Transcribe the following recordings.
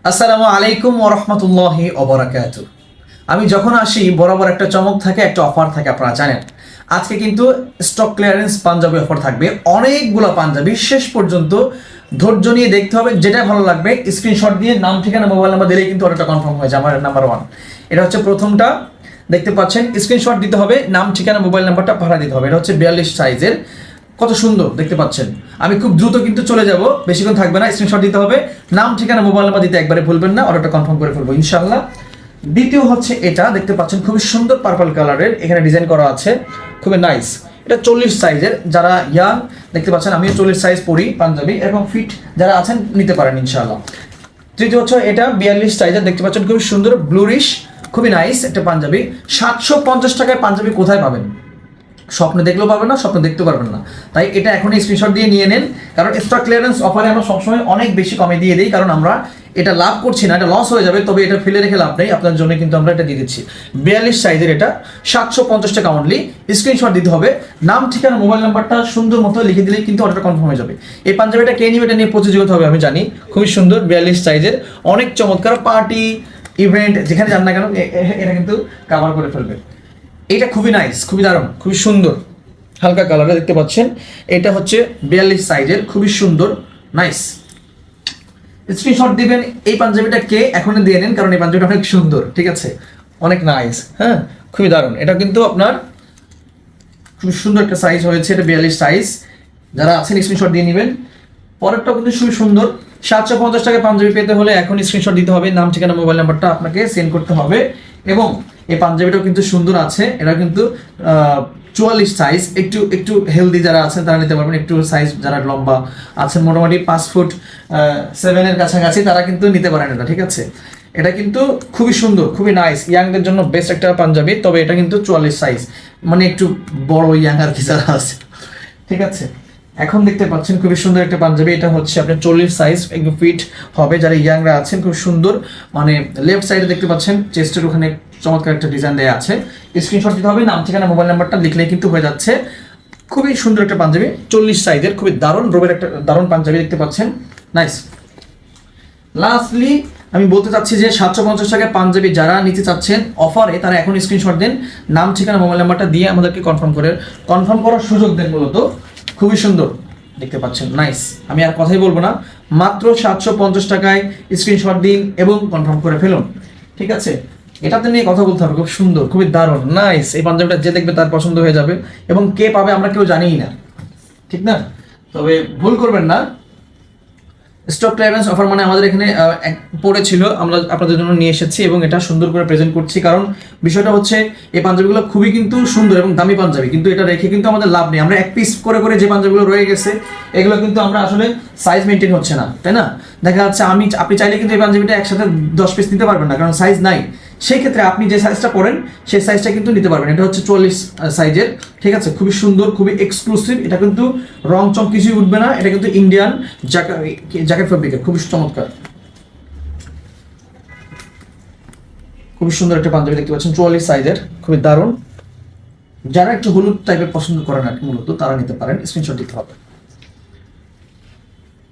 আসসালামু আলাইকুম ওয়া রাহমাতুল্লাহি ওয়া বারাকাতুহু। আমি যখন আসি বরাবর একটা চমক থাকে, একটা অফার থাকে, আপনারা জানেন। আজকে কিন্তু স্টক ক্লিয়ারেন্স পাঞ্জাবি অফার থাকবে, অনেকগুলো পাঞ্জাবি। শেষ পর্যন্ত ধৈর্য নিয়ে দেখতে হবে, যেটা ভালো লাগবে স্ক্রিনশট দিয়ে নাম, ঠিকানা, মোবাইল নাম্বার দিলেই কিন্তু অর্ডারটা কনফার্ম হয়ে যায়। আমার নাম্বার 1 এটা হচ্ছে প্রথমটা, দেখতে পাচ্ছেন। স্ক্রিনশট দিতে হবে, নাম, ঠিকানা, মোবাইল নাম্বারটা ভাড়া দিতে হবে। এটা হচ্ছে 42 সাইজের, কত সুন্দর দেখতে পাচ্ছেন। আমি খুব দ্রুত কিন্তু চলে যাব, বেশিক্ষণ থাকবে না। স্ক্রিনশট দিতে হবে, নাম, ঠিকানা, মোবাইল নাম্বার দিতে একবারে ভুলবেন না, অর্ডারটা কনফার্ম করে ফেলবো ইনশাআল্লাহ। দ্বিতীয় হচ্ছে এটা, দেখতে পাচ্ছেন খুবই সুন্দর পার্পল কালারের, এখানে ডিজাইন করা আছে, খুবই নাইস। এটা 40 সাইজের, যারা ইয়াং দেখতে পাচ্ছেন, আমিও 40 সাইজ পরি পাঞ্জাবি, এবং ফিট যারা আছেন নিতে পারেন ইনশাআল্লাহ। তৃতীয় হচ্ছে এটা 42 সাইজের, দেখতে পাচ্ছেন খুবই সুন্দর ব্লুরিশ, খুবই নাইস একটা পাঞ্জাবি। 750 টাকায় পাঞ্জাবি কোথায় পাবেন? স্বপ্নে দেখলেও পাবেন না, স্বপ্নে দেখতে পারবেন না। তাই এটা এখনই স্ক্রিনশট দিয়ে নিয়ে নেন, কারণ স্টক ক্লিয়ারেন্স অফারে আমরা সবসময় অনেক বেশি কমে দিয়ে দিই, কারণ আমরা এটা লাভ করছি না, এটা লস হয়ে যাবে। তবে এটা ফেলে রেখে লাভ নেই, আপনার জন্য কিন্তু আমরা এটা দিয়ে দিচ্ছি। 42 সাইজের এটা 750 টাকা অনলি। স্ক্রিনশট দিতে হবে, নাম, ঠিকানা, মোবাইল নাম্বারটা সুন্দর মতো লিখে দিলেই কিন্তু অর্ডারটা কনফার্ম হয়ে যাবে। এই পাঞ্জাবিটা কে নিবে, এটা নিয়ে প্রতিযোগিতা হবে আমি জানি। খুবই সুন্দর 42 সাইজের, অনেক চমৎকার। পার্টি ইভেন্ট যেখানে যান না কেন এটা কিন্তু কাভার করে ফেলবে। এটা খুবই নাইস, খুবই দারুণ, খুবই সুন্দর, হালকা কালারে দেখতে পাচ্ছেন। এটা হচ্ছে 42 সাইজের, খুবই সুন্দর, নাইস। স্ক্রিনশট দিবেন এই পাঞ্জাবিটা কে, এখন দিয়ে নেন, কারণ এই পাঞ্জাবিটা অনেক সুন্দর, ঠিক আছে, অনেক নাইস। হ্যাঁ, খুবই দারুণ। এটা কিন্তু আপনার খুবই সুন্দর একটা সাইজ হয়েছে, এটা 42 সাইজ। যারা আছেন স্ক্রিনশট দিয়ে নেবেন। পরেরটাও কিন্তু খুবই সুন্দর। 750 টাকা পাঞ্জাবি পেতে হলে এখন স্ক্রিনশট দিতে হবে, নাম, ঠিকানা, মোবাইল নাম্বারটা আপনাকে সেন্ড করতে হবে। এবং এই পাঞ্জাবিটাও কিন্তু সুন্দর আছে, এটা কিন্তু 44 সাইজ। একটু একটু হেলদি যারা আছেন তারা নিতে পারবেন, একটু সাইজ যারা লম্বা আছেন, মোটামুটি 5 ফুট 7 এর কাছাকাছি, তারা কিন্তু নিতে পারেন এটা, ঠিক আছে। এটা কিন্তু খুবই সুন্দর, খুবই নাইস, ইয়াংদের জন্য বেস্ট একটা পাঞ্জাবি। তবে এটা কিন্তু 44 সাইজ, মানে একটু বড় ইয়াং আর কি যারা আছে, ঠিক আছে। এখন দেখতে পাচ্ছেন খুবই সুন্দর একটা পাঞ্জাবি, এটা হচ্ছে আপনার 40 সাইজ, একটু ফিট হবে যারা ইয়াংরা আছেন। খুব সুন্দর, মানে লেফট সাইডে দেখতে পাচ্ছেন চেস্টের ওখানে চমৎকার একটা ডিজাইন দেওয়া আছে। স্ক্রিনশট দিতে হবে, নাম, ঠিকানা, মোবাইল নাম্বারটা লিখলেই কিন্তু হয়ে যাচ্ছে। খুবই সুন্দর একটা পাঞ্জাবি, 40 সাইজের, খুবই দারুণ রোবের একটা দারুণ পাঞ্জাবি, দেখতে পাচ্ছেন, নাইস। লাস্টলি আমি বলতে চাচ্ছি যে 750 টাকায় পাঞ্জাবি যারা নিতে চাচ্ছেন অফারে, তারা এখন স্ক্রিনশট দেন, নাম, ঠিকানা, মোবাইল নাম্বারটা দিয়ে আমাদেরকে কনফার্ম করার সুযোগ দেন। মূলত খুবই সুন্দর দেখতে পাচ্ছেন, নাইস। আমি আর কথাই বলবো না, মাত্র 750 টাকায় স্ক্রিনশট দিন এবং কনফার্ম করে ফেলুন, ঠিক আছে। এটাতে নিয়ে কথা বলতে হবে, খুব সুন্দর, খুবই দারুণ, নাইস। এই পাঞ্জাবিটা যে দেখবে তার পছন্দ হয়ে যাবে, এবং কে পাবে আমরা কেউ জানিই না, ঠিক না। তবে ভুল করবেন না, স্টক ক্লিয়ারেন্স অফার মানে আমাদের এখানে পড়েছিল, আমরা আপনাদের জন্য নিয়ে এসেছি এবং এটা সুন্দর করে প্রেজেন্ট করছি। কারণ বিষয়টা হচ্ছে এই পাঞ্জাবিগুলো খুবই কিন্তু সুন্দর এবং দামি পাঞ্জাবি, কিন্তু এটা রেখে কিন্তু আমাদের লাভ নেই। আমরা এক পিস করে করে যে পাঞ্জাবিগুলো রয়ে গেছে, এগুলো কিন্তু আমরা আসলে সাইজ মেনটেন হচ্ছে না, তাই না। দেখা যাচ্ছে আপনি চাইলে কিন্তু এই পাঞ্জাবিটা একসাথে 10 পিস নিতে পারবেন না, কারণ সাইজ নাই। সেই ক্ষেত্রে আপনি যে সাইজটা পরেন সেই সাইজটা কিন্তু নিতে পারবেন। এটা হচ্ছে 44 সাইজের, ঠিক আছে, খুবই সুন্দর, খুবই এক্সক্লুসিভ। এটা কিন্তু রং চং কিছুই উঠবে না, এটা কিন্তু ইন্ডিয়ান জ্যাকেট ফেব্রিকের, খুবই চমৎকার, খুবই সুন্দর একটা পাঞ্জাবি দেখতে পাচ্ছেন, 44 সাইজের, খুবই দারুণ। যারা একটু হলুদ টাইপের পছন্দ করেন আর কি, মূলত তারা নিতে পারেন, স্ক্রিনশট দিতে হবে।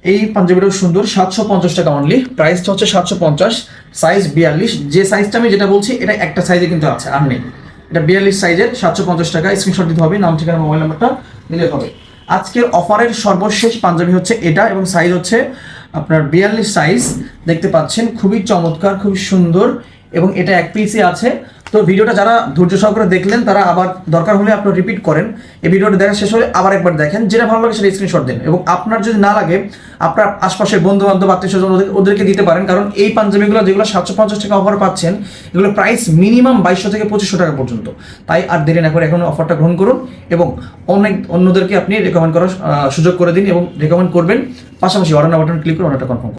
এই পাঞ্জাবিটাও সুন্দর, 750 টাকা অনলি, প্রাইসটা হচ্ছে 750, সাইজ 42। যে সাইজটা আমি যেটা বলছি এটা একটা সাইজে কিন্তু আছে, আর নেই। এটা 42 সাইজের, 750 টাকা। স্ক্রিনশট দিতে হবে, নাম, ঠিকানা, মোবাইল নাম্বারটা দিলে হবে। আজকের অফারের সর্বশেষ পাঞ্জাবি হচ্ছে এটা, এবং সাইজ হচ্ছে আপনার 42 সাইজ, দেখতে পাচ্ছেন, খুবই চমৎকার, খুবই সুন্দর, এবং এটা এক পিসই আছে। তো ভিডিওটা যারা ধৈর্য সহকারে দেখলেন তারা আবার দরকার হলে আপনারা রিপিট করেন, এই ভিডিওটা দেখা শেষ হলে আবার একবার দেখেন, যেটা ভালো লাগে সেটা স্ক্রিনশট দেন। এবং আপনার যদি না লাগে, আপনার আশপাশের বন্ধু বান্ধব, আত্মীয় স্বজন ওদেরকে দিতে পারেন, কারণ এই পাঞ্জাবিগুলো যেগুলো 750 টাকা অফার পাচ্ছেন, এগুলো প্রাইস মিনিমাম 2200 থেকে 2500 টাকা পর্যন্ত। তাই আর দেরি না করে এখন অফারটা গ্রহণ করুন, এবং অন্যদেরকে আপনি রেকমেন্ড করার সুযোগ করে দিন, এবং রেকমেন্ড করবেন, পাশাপাশি অর্ডার বাটন ক্লিক করে অর্ডারটা কনফার্ম করুন।